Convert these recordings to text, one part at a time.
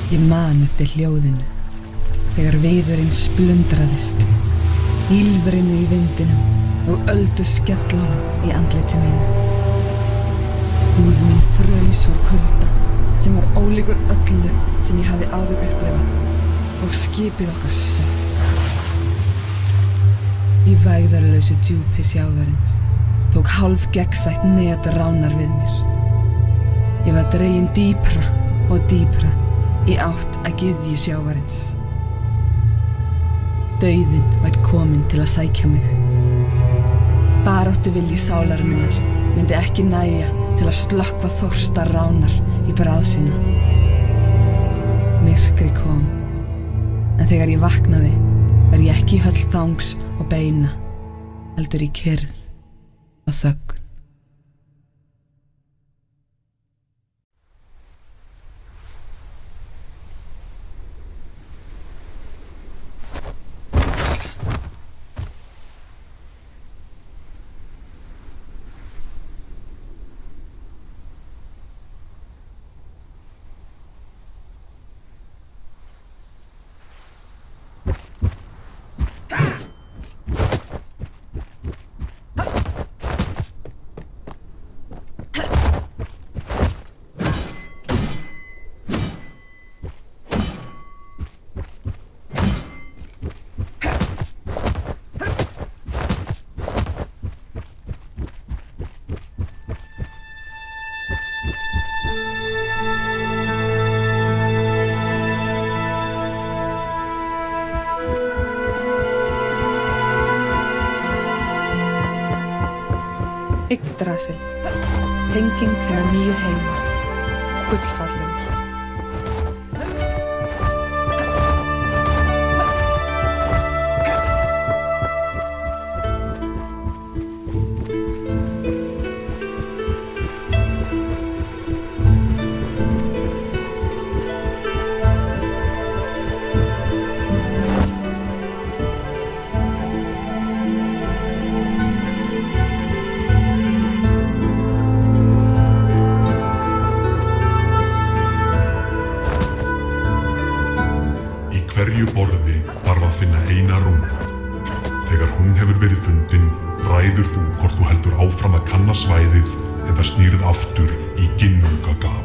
Ég man eftir hljóðinu, þegar viðurinn splundraðist, ýlfrinu í vindinum og öldu skellunum í andliti mínu. Húð mín fraus úr kulda sem var ólíkur öllu sem ég hafði áður upplifað og skipið okkar sökk. Í vægðarlausu djúpi sjávarins tók hálf gegnsætt net ránar við mér. Ég var dregin dýpra og dýpra í átt að gyðju sjávarins. Dauðinn væri kominn til að sækja mig. Baráttuvilji sálar minnar myndi ekki nægja til að slökkva þorsta ránar í bráð sína. Myrkri kom, en þegar ég vaknaði var ég ekki í höll þangs og beina, heldur í kyrrð og þögn. Yggdrasil, tenging hinna nýju heima, gullfallegur. Hverju borði þarf að finna eina rúnu. Þegar hún hefur verið fundin, ræður þú hvort þú heldur áfram að kanna svæðið eða snýrð aftur í Ginnungagap.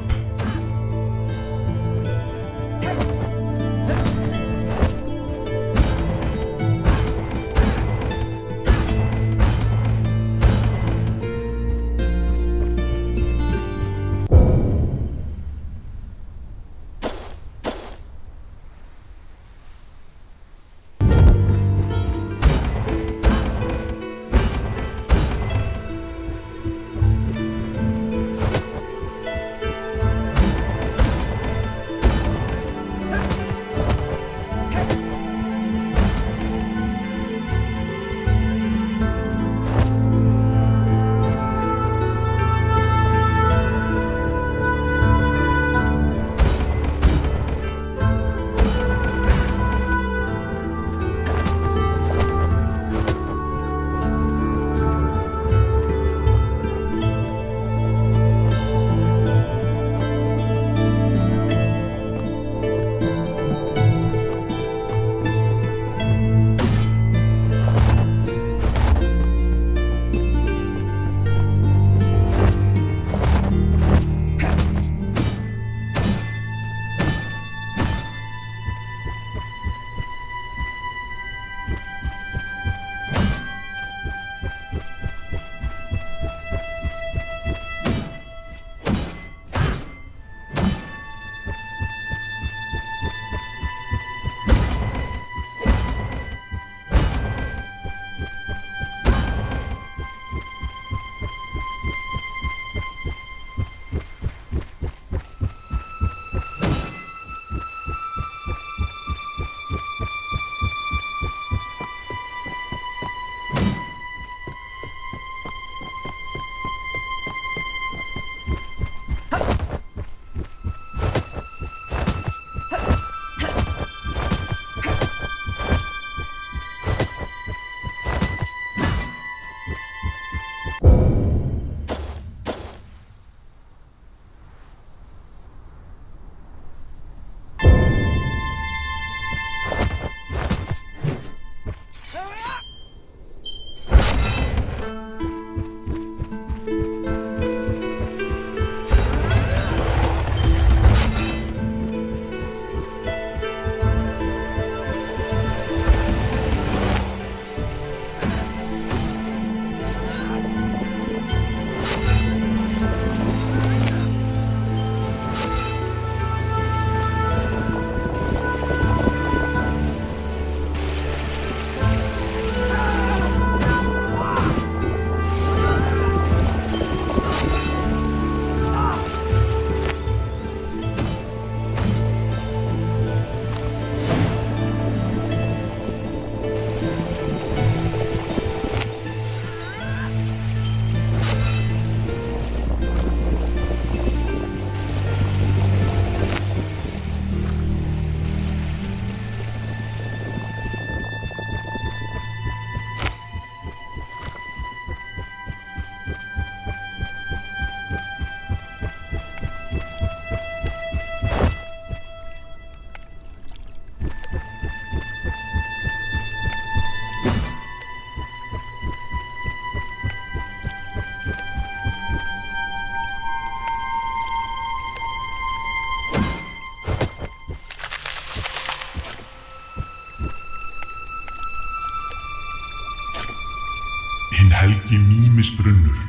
lífsbrunnur,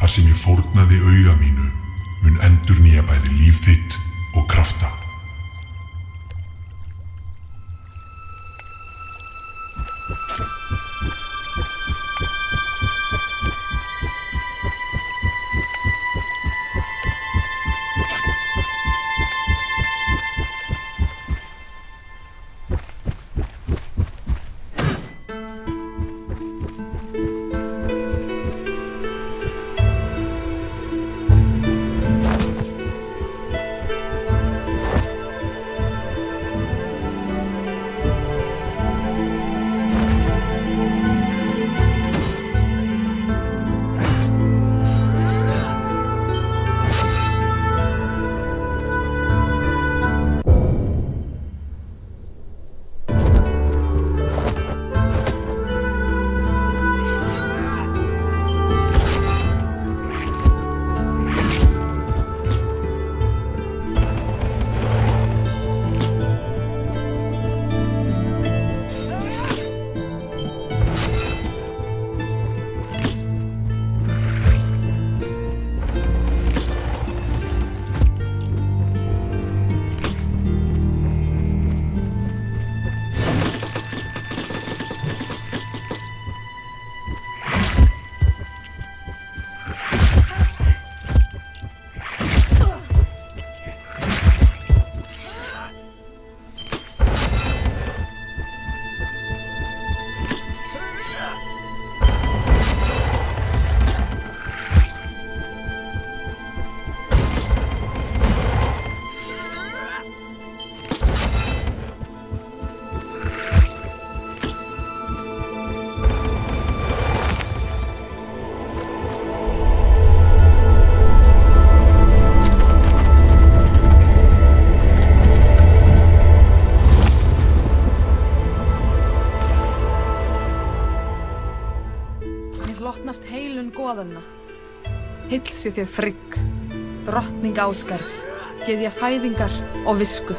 þar sem ég fórnaði auga mínu, mun endurnýja bæði líf þitt og krafta. Hlotnast heilun goðanna. Heill sé þér Frigg, drottning Ásgarðs, gyðja fæðingar og visku.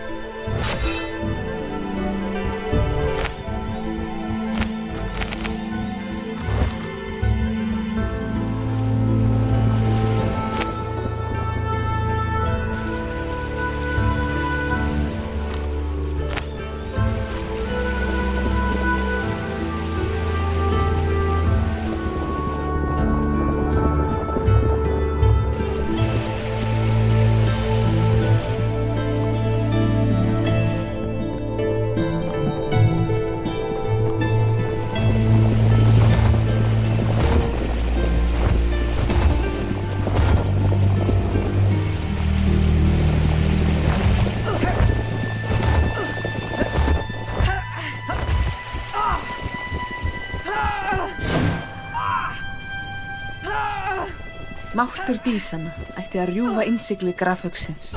Máttur dísanna ætti að rjúfa innsigli grafhauksins.